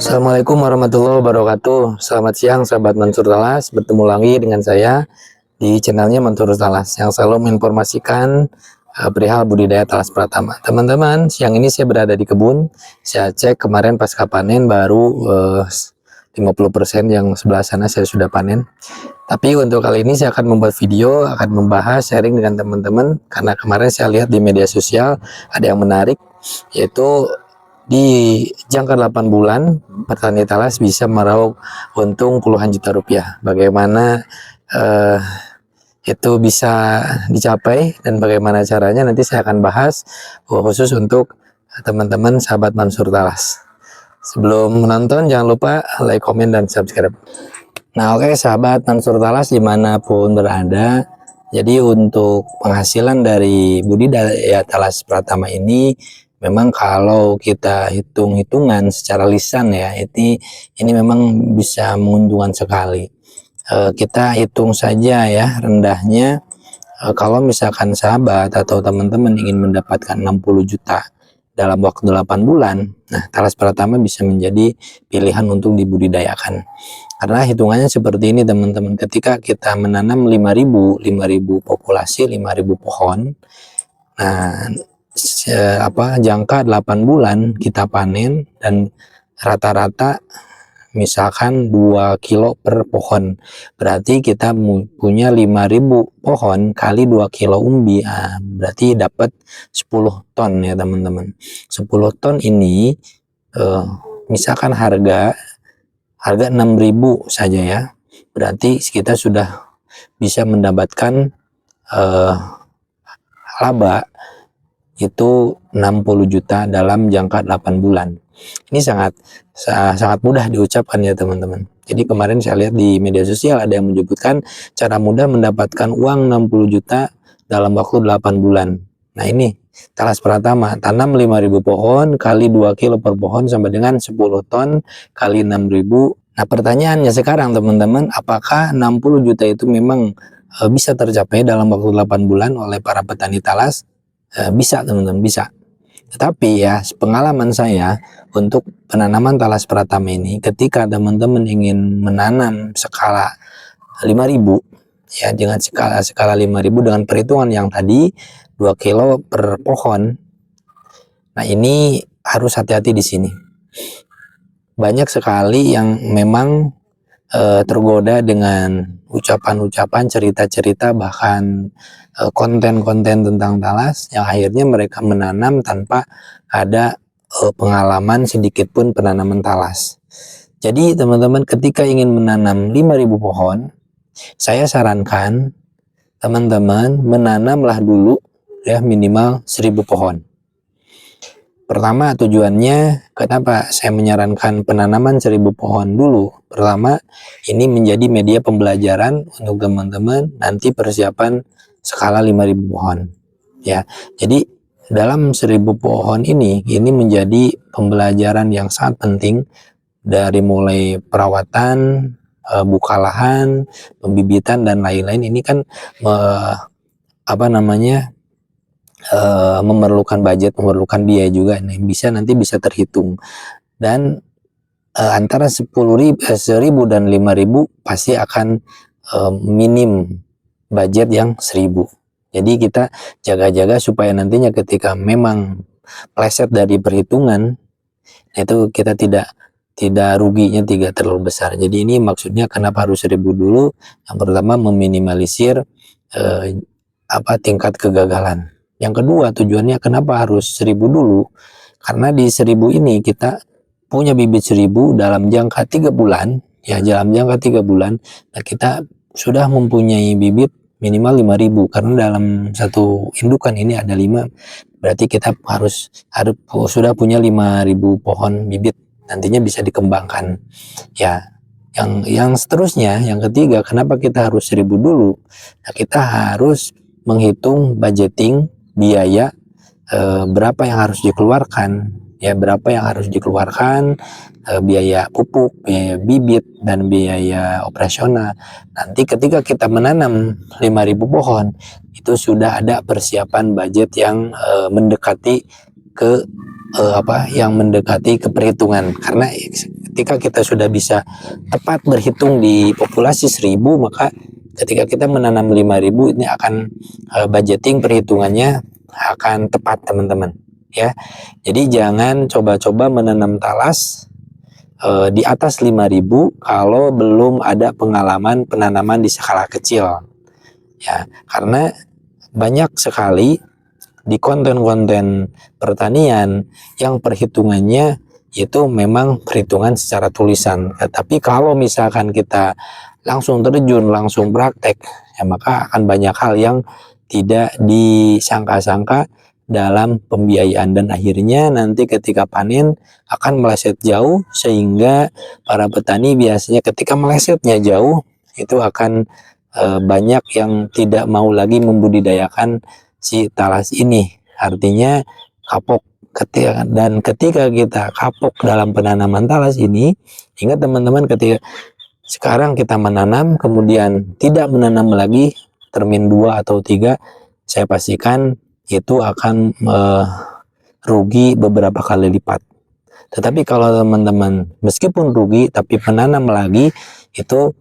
Assalamualaikum warahmatullahi wabarakatuh. Selamat siang sahabat Mansur Talas. Bertemu lagi dengan saya di channelnya Mansur Talas yang selalu menginformasikan perihal budidaya talas pratama. Teman-teman, siang ini saya berada di kebun. Saya cek kemarin pasca panen baru 50% yang sebelah sana saya sudah panen. Tapi untuk kali ini saya akan membuat video, akan membahas sharing dengan teman-teman karena kemarin saya lihat di media sosial ada yang menarik, yaitu di jangka 8 bulan petani talas bisa meraup untung puluhan juta rupiah. Bagaimana itu bisa dicapai dan bagaimana caranya nanti saya akan bahas khusus untuk teman-teman sahabat Mansur Talas. Sebelum menonton jangan lupa like, komen, dan subscribe. Nah oke, sahabat Mansur Talas dimanapun berada, jadi untuk penghasilan dari budidaya talas pratama ini memang kalau kita hitung-hitungan secara lisan ya, ini memang bisa menguntungkan sekali. Kita hitung saja ya rendahnya, kalau misalkan sahabat atau teman-teman ingin mendapatkan 60 juta dalam waktu 8 bulan, nah talas pratama bisa menjadi pilihan untuk dibudidayakan. Karena hitungannya seperti ini teman-teman, ketika kita menanam 5.000 populasi 5.000 pohon, nah jangka 8 bulan kita panen dan rata-rata misalkan 2 kilo per pohon, berarti kita punya 5.000 pohon kali 2 kilo umbi, berarti dapat 10 ton ya teman-teman. 10 ton ini misalkan harga 6.000 saja ya, berarti kita sudah bisa mendapatkan laba itu 60 juta dalam jangka 8 bulan. Ini sangat mudah diucapkan ya teman-teman. Jadi kemarin saya lihat di media sosial ada yang menyebutkan cara mudah mendapatkan uang 60 juta dalam waktu 8 bulan. Nah ini talas pratama, tanam 5.000 pohon kali 2 kilo per pohon sama dengan 10 ton kali 6.000. Nah pertanyaannya sekarang teman-teman, apakah 60 juta itu memang bisa tercapai dalam waktu 8 bulan oleh para petani talas? Bisa teman-teman, bisa. Tetapi ya pengalaman saya untuk penanaman talas pratama ini, ketika teman-teman ingin menanam skala 5.000 ya, dengan skala 5.000 dengan perhitungan yang tadi 2 kilo per pohon. Nah ini harus hati-hati di sini. Banyak sekali yang memang tergoda dengan ucapan-ucapan, cerita-cerita, bahkan konten-konten tentang talas yang akhirnya mereka menanam tanpa ada pengalaman sedikit pun penanaman talas. Jadi teman-teman ketika ingin menanam 5.000 pohon, saya sarankan teman-teman menanamlah dulu ya minimal 1.000 pohon. Pertama tujuannya, kenapa saya menyarankan penanaman 1.000 pohon dulu? Pertama, ini menjadi media pembelajaran untuk teman-teman nanti persiapan skala 5.000 pohon. Ya, jadi dalam 1.000 pohon ini menjadi pembelajaran yang sangat penting dari mulai perawatan, buka lahan, pembibitan dan lain-lain. Ini kan memerlukan budget, memerlukan biaya juga, nih nanti bisa terhitung. Dan antara 1.000 dan 5.000 pasti akan minim budget yang 1.000. Jadi kita jaga-jaga supaya nantinya ketika memang meleset dari perhitungan itu kita tidak ruginya tidak terlalu besar. Jadi ini maksudnya kenapa harus 1.000 dulu? Yang pertama meminimalisir tingkat kegagalan. Yang kedua tujuannya kenapa harus 1.000 dulu? Karena di 1.000 ini kita punya bibit 1.000 dalam jangka 3 bulan ya, dalam jangka 3 bulan nah kita sudah mempunyai bibit minimal 5.000, karena dalam satu indukan ini ada 5, berarti kita harus sudah punya 5.000 pohon bibit, nantinya bisa dikembangkan ya. Yang seterusnya, yang ketiga, kenapa kita harus 1.000 dulu? Nah, kita harus menghitung budgeting biaya, berapa yang harus dikeluarkan ya, biaya pupuk, biaya bibit, dan biaya operasional. Nanti ketika kita menanam 5.000 pohon itu sudah ada persiapan budget yang mendekati ke perhitungan, karena ketika kita sudah bisa tepat berhitung di populasi 1000, maka ketika kita menanam 5000 ini akan budgeting perhitungannya akan tepat teman-teman ya. Jadi jangan coba-coba menanam talas di atas 5000 kalau belum ada pengalaman penanaman di skala kecil ya, karena banyak sekali di konten-konten pertanian yang perhitungannya itu memang perhitungan secara tulisan. Tapi kalau misalkan kita langsung terjun, langsung praktek, ya maka akan banyak hal yang tidak disangka-sangka dalam pembiayaan, dan akhirnya nanti ketika panen akan meleset jauh, sehingga para petani biasanya ketika melesetnya jauh itu akan banyak yang tidak mau lagi membudidayakan si talas ini. Artinya kapok. Dan ketika kita kapok dalam penanaman talas ini, ingat teman-teman, ketika sekarang kita menanam kemudian tidak menanam lagi termin 2 atau 3, saya pastikan itu akan rugi beberapa kali lipat. Tetapi kalau teman-teman meskipun rugi tapi menanam lagi, itu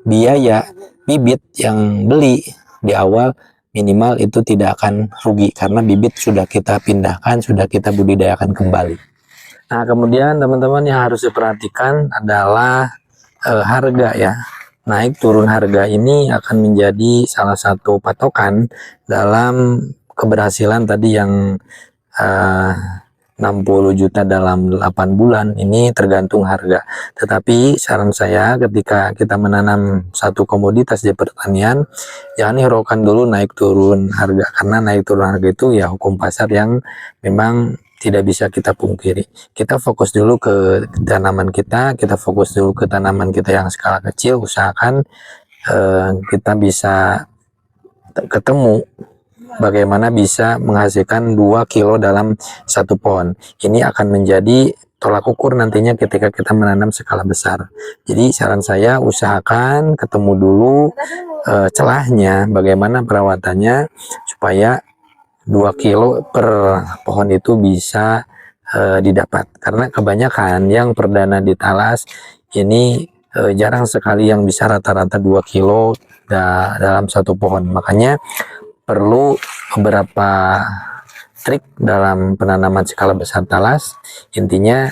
biaya bibit yang beli di awal minimal itu tidak akan rugi, karena bibit sudah kita pindahkan, sudah kita budidayakan kembali. Nah, kemudian teman-teman yang harus diperhatikan adalah harga ya. Naik turun harga ini akan menjadi salah satu patokan dalam keberhasilan tadi yang 60 juta dalam 8 bulan. Ini tergantung harga. Tetapi saran saya ketika kita menanam satu komoditas di pertanian, jangan hiraukan dulu naik turun harga, karena naik turun harga itu ya hukum pasar yang memang tidak bisa kita pungkiri. Kita fokus dulu ke tanaman kita fokus dulu ke tanaman kita yang skala kecil. Usahakan kita bisa ketemu bagaimana bisa menghasilkan 2 kilo dalam satu pohon. Ini akan menjadi tolak ukur nantinya ketika kita menanam skala besar. Jadi saran saya usahakan ketemu dulu celahnya, bagaimana perawatannya supaya 2 kilo per pohon itu bisa didapat. Karena kebanyakan yang perdana di talas ini jarang sekali yang bisa rata-rata 2 kilo dalam satu pohon. Makanya perlu beberapa trik dalam penanaman skala besar talas. Intinya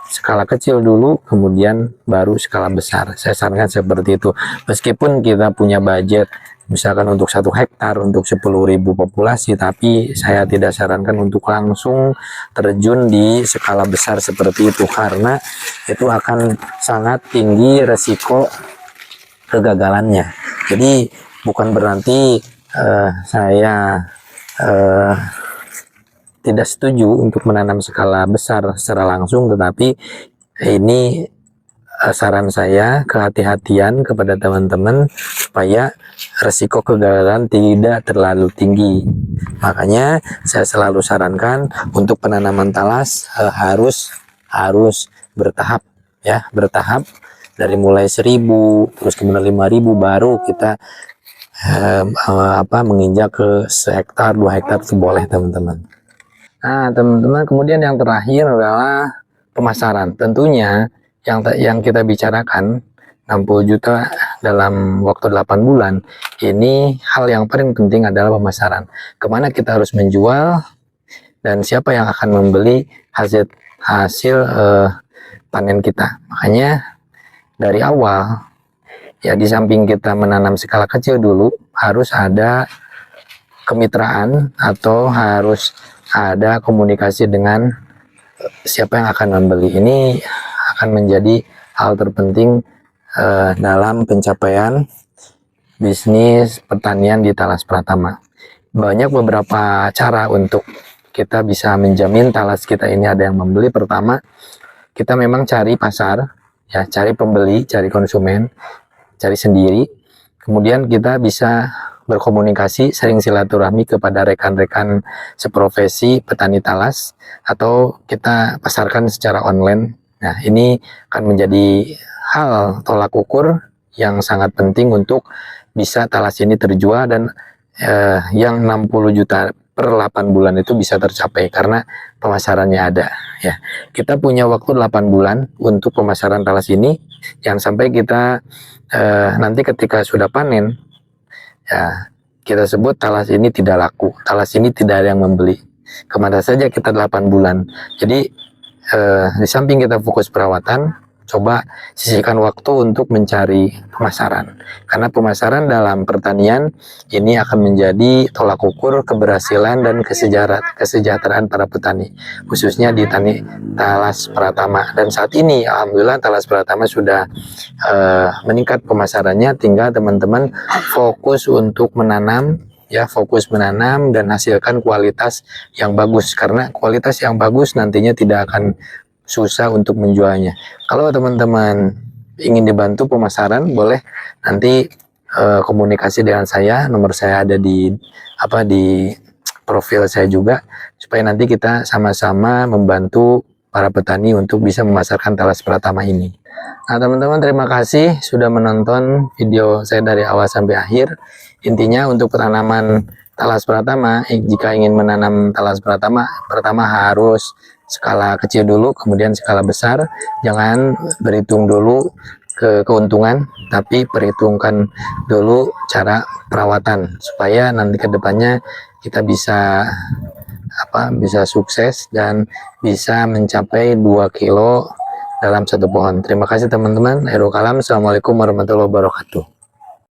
skala kecil dulu, kemudian baru skala besar. Saya sarankan seperti itu. Meskipun kita punya budget misalkan untuk 1 hektar untuk 10.000 populasi, tapi saya tidak sarankan untuk langsung terjun di skala besar seperti itu, karena itu akan sangat tinggi resiko kegagalannya. Jadi bukan berarti saya tidak setuju untuk menanam skala besar secara langsung, tetapi ini saran saya kehati-hatian kepada teman-teman supaya resiko kegagalan tidak terlalu tinggi. Makanya saya selalu sarankan untuk penanaman talas harus bertahap ya, bertahap dari mulai 1000 terus kemudian 5000 baru kita menginjak ke 1 hektar 2 hektar itu boleh teman-teman. Nah teman-teman, kemudian yang terakhir adalah pemasaran. Tentunya yang kita bicarakan 60 juta dalam waktu 8 bulan ini, hal yang paling penting adalah pemasaran. Kemana kita harus menjual dan siapa yang akan membeli hasil panen kita. Makanya dari awal ya, di samping kita menanam skala kecil dulu, harus ada kemitraan atau harus ada komunikasi dengan siapa yang akan membeli. Ini akan menjadi hal terpenting dalam pencapaian bisnis pertanian di Talas Pratama. Banyak beberapa cara untuk kita bisa menjamin talas kita ini ada yang membeli. Pertama, kita memang cari pasar ya, cari pembeli, cari konsumen, cari sendiri. Kemudian kita bisa berkomunikasi, sering silaturahmi kepada rekan-rekan seprofesi petani talas, atau kita pasarkan secara online. Nah, ini akan menjadi hal tolak ukur yang sangat penting untuk bisa talas ini terjual. Dan yang 60 juta per 8 bulan itu bisa tercapai karena pemasarannya ada ya. Kita punya waktu 8 bulan untuk pemasaran talas ini. Jangan sampai kita nanti ketika sudah panen ya kita sebut talas ini tidak laku, talas ini tidak ada yang membeli. Kemana saja kita 8 bulan. Jadi di samping kita fokus perawatan, coba sisihkan waktu untuk mencari pemasaran. Karena pemasaran dalam pertanian ini akan menjadi tolak ukur keberhasilan dan kesejahteraan para petani, khususnya di Talas Pratama. Dan saat ini alhamdulillah Talas Pratama sudah meningkat pemasarannya, tinggal teman-teman fokus untuk menanam ya, fokus menanam dan hasilkan kualitas yang bagus, karena kualitas yang bagus nantinya tidak akan susah untuk menjualnya. Kalau teman-teman ingin dibantu pemasaran, boleh nanti komunikasi dengan saya. Nomor saya ada di profil saya juga, supaya nanti kita sama-sama membantu para petani untuk bisa memasarkan Talas Pratama ini. Nah teman-teman, terima kasih sudah menonton video saya dari awal sampai akhir. Intinya untuk penanaman Talas Pratama, jika ingin menanam Talas Pratama, pertama harus skala kecil dulu, kemudian skala besar. Jangan berhitung dulu keuntungan, tapi perhitungkan dulu cara perawatan supaya nanti kedepannya kita bisa bisa sukses dan bisa mencapai 2 kilo dalam satu pohon. Terima kasih teman-teman. Akhirul kalam. Assalamualaikum warahmatullahi wabarakatuh.